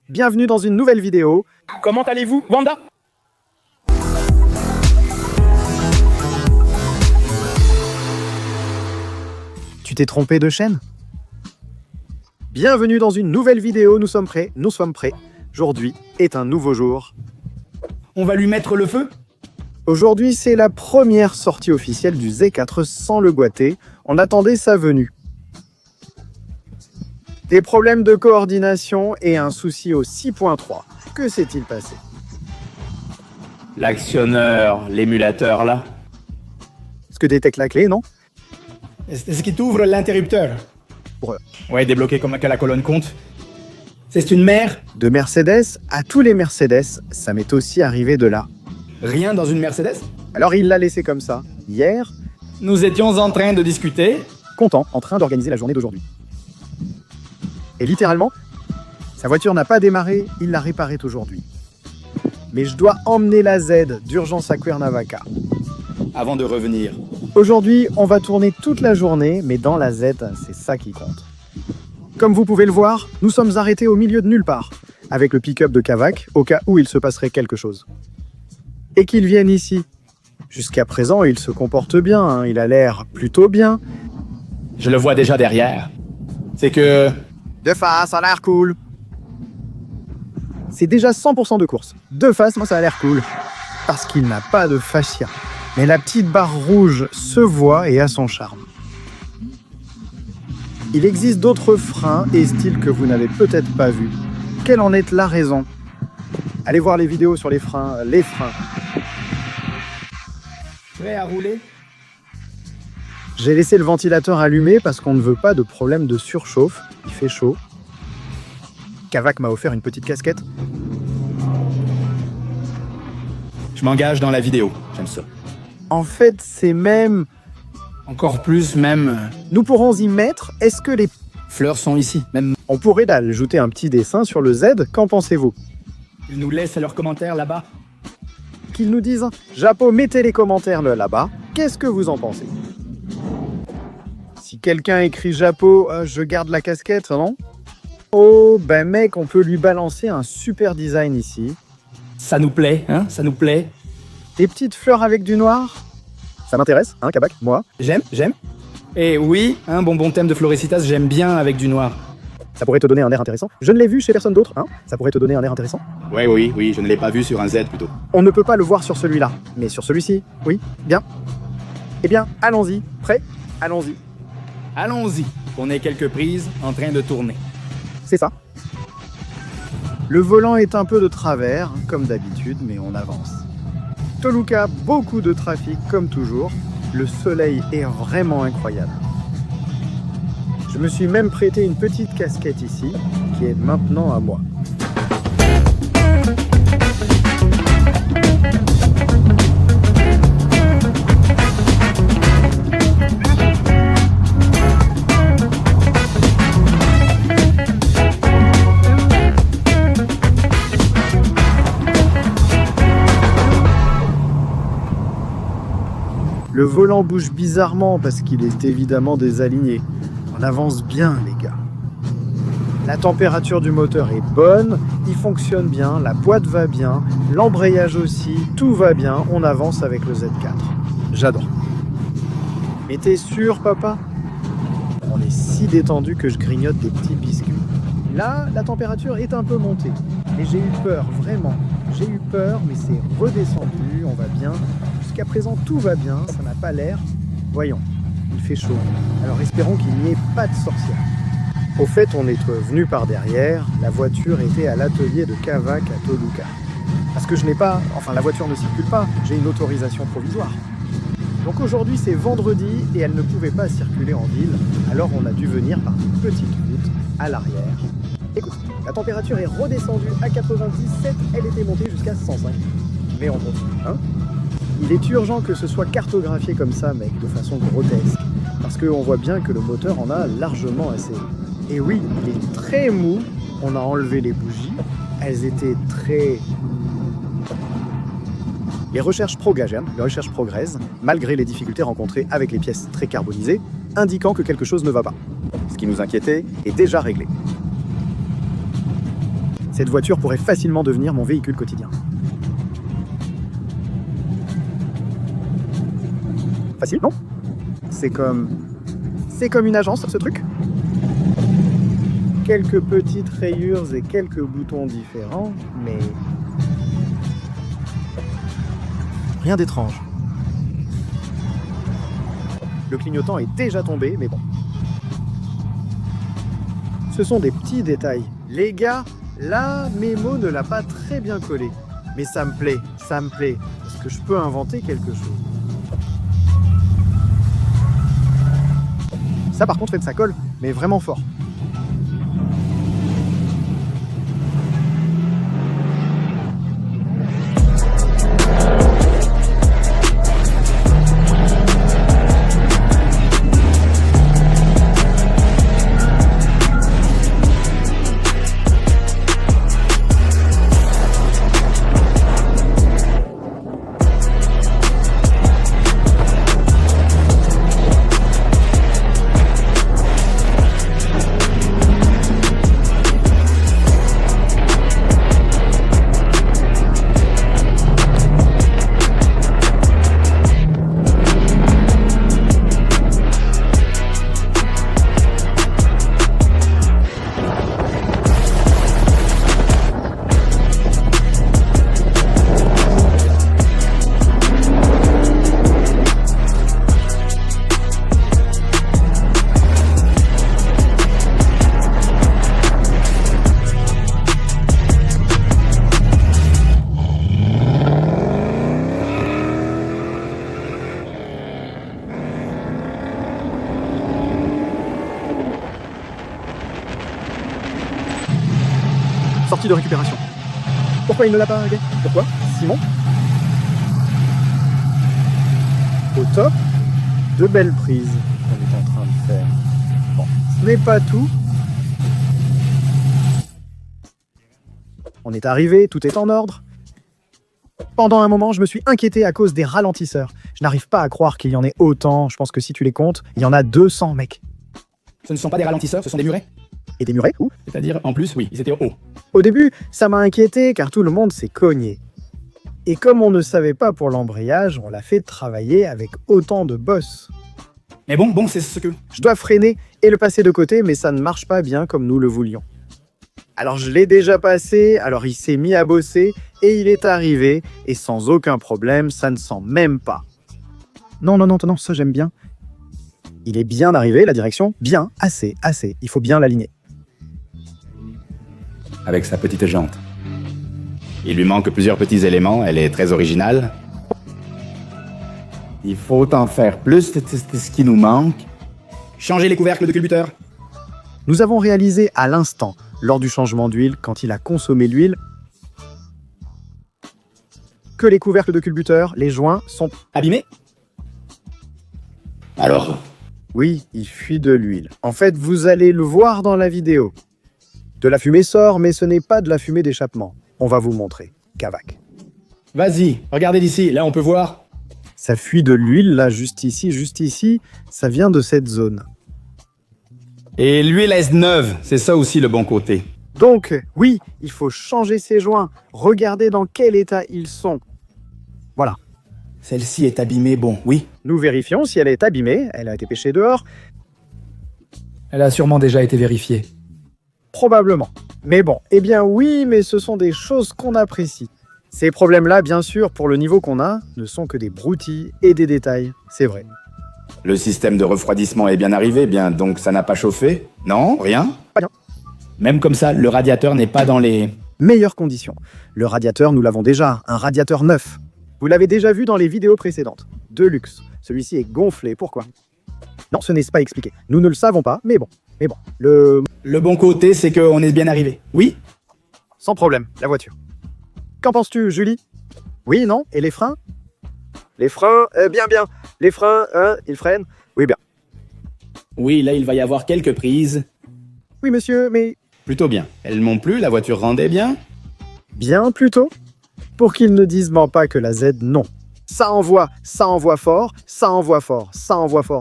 Bienvenue dans une nouvelle vidéo. Comment allez-vous, Wanda? Tu t'es trompé de chaîne? Bienvenue dans une nouvelle vidéo, nous sommes prêts. Aujourd'hui est un nouveau jour. On va lui mettre le feu? Aujourd'hui, c'est la première sortie officielle du Z4 sans le Guaté. On attendait sa venue. Des problèmes de coordination et un souci au 6.3. Que s'est-il passé? L'actionneur, l'émulateur là. Est-ce que détecte la clé, non? Est-ce qu'il t'ouvre l'interrupteur? Ouais, débloqué comme que la colonne compte. C'est une mère? De Mercedes à tous les Mercedes, ça m'est aussi arrivé de là. Rien dans une Mercedes? Alors il l'a laissé comme ça. Hier, Nous étions en train de discuter. content, en train d'organiser la journée d'aujourd'hui. Et littéralement, sa voiture n'a pas démarré, il l'a réparée aujourd'hui. Mais je dois emmener la Z d'urgence à Cuernavaca. Avant de revenir. Aujourd'hui, on va tourner toute la journée, mais dans la Z, c'est ça qui compte. Comme vous pouvez le voir, nous sommes arrêtés au milieu de nulle part, avec le pick-up de Kavak, au cas où il se passerait quelque chose. Et qu'ils viennent ici. Jusqu'à présent, il se comporte bien, hein, il a l'air plutôt bien. Je le vois déjà derrière. C'est que... De face, ça a l'air cool. C'est déjà 100% de course. De face, moi ça a l'air cool. Parce qu'il n'a pas de fascia. Mais la petite barre rouge se voit et a son charme. Il existe d'autres freins et styles que vous n'avez peut-être pas vus. Quelle en est la raison? Allez voir les vidéos sur les freins. Prêt à rouler? J'ai laissé le ventilateur allumé parce qu'on ne veut pas de problème de surchauffe. Il fait chaud. Kavak m'a offert une petite casquette. Je m'engage dans la vidéo. J'aime ça. En fait, c'est même... Encore plus, même... Nous pourrons y mettre... Est-ce que les... Fleurs sont ici. Même... On pourrait ajouter un petit dessin sur le Z, qu'en pensez-vous? Ils nous laissent leurs commentaires là-bas. Qu'ils nous disent « Japo, mettez les commentaires là-bas, qu'est-ce que vous en pensez ?» Si quelqu'un écrit « Japo, je garde la casquette, non ?» Oh, ben mec, on peut lui balancer un super design ici. Ça nous plaît, hein? Ça nous plaît. Des petites fleurs avec du noir. Ça m'intéresse, hein, Kavak, moi. J'aime. Et oui, un bonbon thème de Floricitas, j'aime bien avec du noir. Ça pourrait te donner un air intéressant. Je ne l'ai vu chez personne d'autre, hein. Ça pourrait te donner un air intéressant. Oui, je ne l'ai pas vu sur un Z plutôt. On ne peut pas le voir sur celui-là, mais sur celui-ci, oui, bien. Eh bien, allons-y. Prêt? Allons-y. Allons-y. On est quelques prises en train de tourner. C'est ça. Le volant est un peu de travers, comme d'habitude, mais on avance. Toluca, beaucoup de trafic, comme toujours. Le soleil est vraiment incroyable. Je me suis même prêté une petite casquette ici, qui est maintenant à moi. Le volant bouge bizarrement parce qu'il est évidemment désaligné. On avance bien, les gars. La température du moteur est bonne, il fonctionne bien, la boîte va bien, l'embrayage aussi, tout va bien, on avance avec le Z4. J'adore. Mais t'es sûr, papa? On est si détendu que je grignote des petits biscuits. Là, la température est un peu montée. Et j'ai eu peur, vraiment. J'ai eu peur, mais c'est redescendu, on va bien. Jusqu'à présent, tout va bien, ça n'a pas l'air. Voyons, il fait chaud. Alors espérons qu'il n'y ait pas de sorcière. Au fait, on est venu par derrière. La voiture était à l'atelier de Kavak à Toluca. Parce que je n'ai pas... Enfin, la voiture ne circule pas. J'ai une autorisation provisoire. Donc aujourd'hui, c'est vendredi et elle ne pouvait pas circuler en ville. Alors on a dû venir par une petite route à l'arrière. Écoute, la température est redescendue à 97. Elle était montée jusqu'à 105. Mais on continue, hein? Il est urgent que ce soit cartographié comme ça, mec, de façon grotesque. Parce qu'on voit bien que le moteur en a largement assez. Et oui, il est très mou. On a enlevé les bougies. Elles étaient très... Les recherches progressent, malgré les difficultés rencontrées avec les pièces très carbonisées, indiquant que quelque chose ne va pas. Ce qui nous inquiétait est déjà réglé. Cette voiture pourrait facilement devenir mon véhicule quotidien. Facile, non? C'est comme une agence, ce truc. Quelques petites rayures et quelques boutons différents, mais rien d'étrange. Le clignotant est déjà tombé, mais bon. Ce sont des petits détails. Les gars, la mémo ne l'a pas très bien collé. Mais ça me plaît, parce que je peux inventer quelque chose. Ça par contre, fait de ça colle, mais vraiment fort. Sortie de récupération. Pourquoi il ne l'a pas réglé? Pourquoi? Simon? Au top, de belles prises qu'on est en train de faire. Bon, ce n'est pas tout. On est arrivé, tout est en ordre. Pendant un moment, je me suis inquiété à cause des ralentisseurs. Je n'arrive pas à croire qu'il y en ait autant. Je pense que si tu les comptes, il y en a 200, mec. Ce ne sont pas des ralentisseurs, ce sont des murets. Et des murets, où? C'est-à-dire, en plus, oui, ils étaient hauts. Au début, ça m'a inquiété car tout le monde s'est cogné. Et comme on ne savait pas pour l'embrayage, on l'a fait travailler avec autant de bosses. Mais bon, c'est ce que... Je dois freiner et le passer de côté, mais ça ne marche pas bien comme nous le voulions. Alors je l'ai déjà passé, alors il s'est mis à bosser et il est arrivé, et sans aucun problème, ça ne sent même pas. Non, ça j'aime bien. Il est bien arrivé, la direction, bien, assez, il faut bien l'aligner. Avec sa petite jante. Il lui manque plusieurs petits éléments, elle est très originale. Il faut en faire plus, c'est ce qui nous manque. Changer les couvercles de culbuteur. Nous avons réalisé à l'instant, lors du changement d'huile, quand il a consommé l'huile, que les couvercles de culbuteur, les joints, sont Abîmés. Alors, Oui, il fuit de l'huile. En fait, vous allez le voir dans la vidéo. De la fumée sort, mais ce n'est pas de la fumée d'échappement. On va vous montrer. Cavac. Vas-y, regardez d'ici, là on peut voir. Ça fuit de l'huile, là, juste ici. Ça vient de cette zone. et l'huile est neuve, c'est ça aussi le bon côté. Donc, oui, il faut changer ces joints. Regardez dans quel état ils sont. Voilà. Celle-ci est abîmée, bon, oui. Nous vérifions si elle est abîmée. Elle a été pêchée dehors. Elle a sûrement déjà été vérifiée. Probablement. Mais bon, eh bien oui, mais ce sont des choses qu'on apprécie. Ces problèmes-là, bien sûr, pour le niveau qu'on a, ne sont que des broutilles et des détails. C'est vrai. Le système de refroidissement est bien arrivé, bien donc ça n'a pas chauffé? Non? Rien? Même comme ça, le radiateur n'est pas dans les... Meilleures conditions. Le radiateur, nous l'avons déjà, un radiateur neuf. Vous l'avez déjà vu dans les vidéos précédentes. De luxe. Celui-ci est gonflé, pourquoi? Non, ce n'est pas expliqué. Nous ne le savons pas, mais bon. Le bon côté, c'est qu'on est bien arrivé. Oui? Sans problème, la voiture. Qu'en penses-tu, Julie? Oui, non? Et les freins? Les freins, bien. Les freins, ils freinent? Oui, bien. Oui, là, il va y avoir quelques prises. Oui, monsieur, mais Plutôt bien. Elles m'ont plu, la voiture rendait bien? bien plutôt? Pour qu'ils ne disent pas que la Z, non. Ça envoie fort,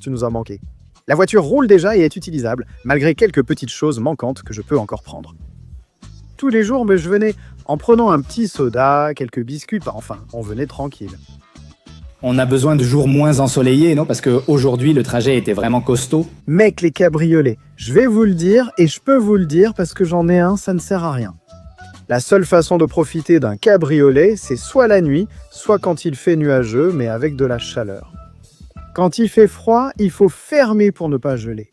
tu nous as manqué. La voiture roule déjà et est utilisable, malgré quelques petites choses manquantes que je peux encore prendre. tous les jours, mais je venais en prenant un petit soda, quelques biscuits, enfin, on venait tranquille. On a besoin de jours moins ensoleillés, non? Parce qu'aujourd'hui, le trajet était vraiment costaud. Mec, les cabriolets, je vais vous le dire, et je peux vous le dire parce que j'en ai un, ça ne sert à rien. La seule façon de profiter d'un cabriolet, c'est soit la nuit, soit quand il fait nuageux, mais avec de la chaleur. Quand il fait froid, il faut fermer pour ne pas geler.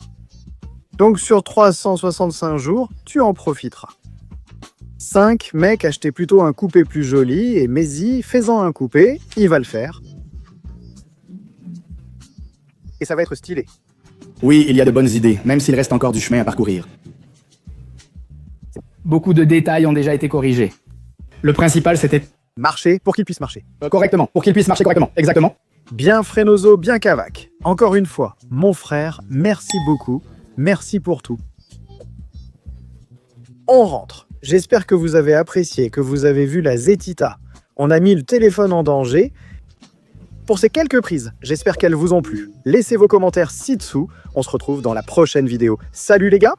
Donc sur 365 jours, tu en profiteras. 5, mec, achetez plutôt un coupé plus joli, et mais-y, fais-en un coupé, il va le faire. Et ça va être stylé. Oui, il y a de bonnes idées, même s'il reste encore du chemin à parcourir. Beaucoup de détails ont déjà été corrigés. Le principal, c'était... Marcher pour qu'il puisse marcher. correctement, pour qu'il puisse marcher correctement, exactement. Bien Frénoso, bien Cavac. Encore une fois, mon frère, merci beaucoup. Merci pour tout. On rentre. J'espère que vous avez apprécié, que vous avez vu la Zetita. On a mis le téléphone en danger. Pour ces quelques prises, j'espère qu'elles vous ont plu. Laissez vos commentaires ci-dessous. On se retrouve dans la prochaine vidéo. Salut les gars!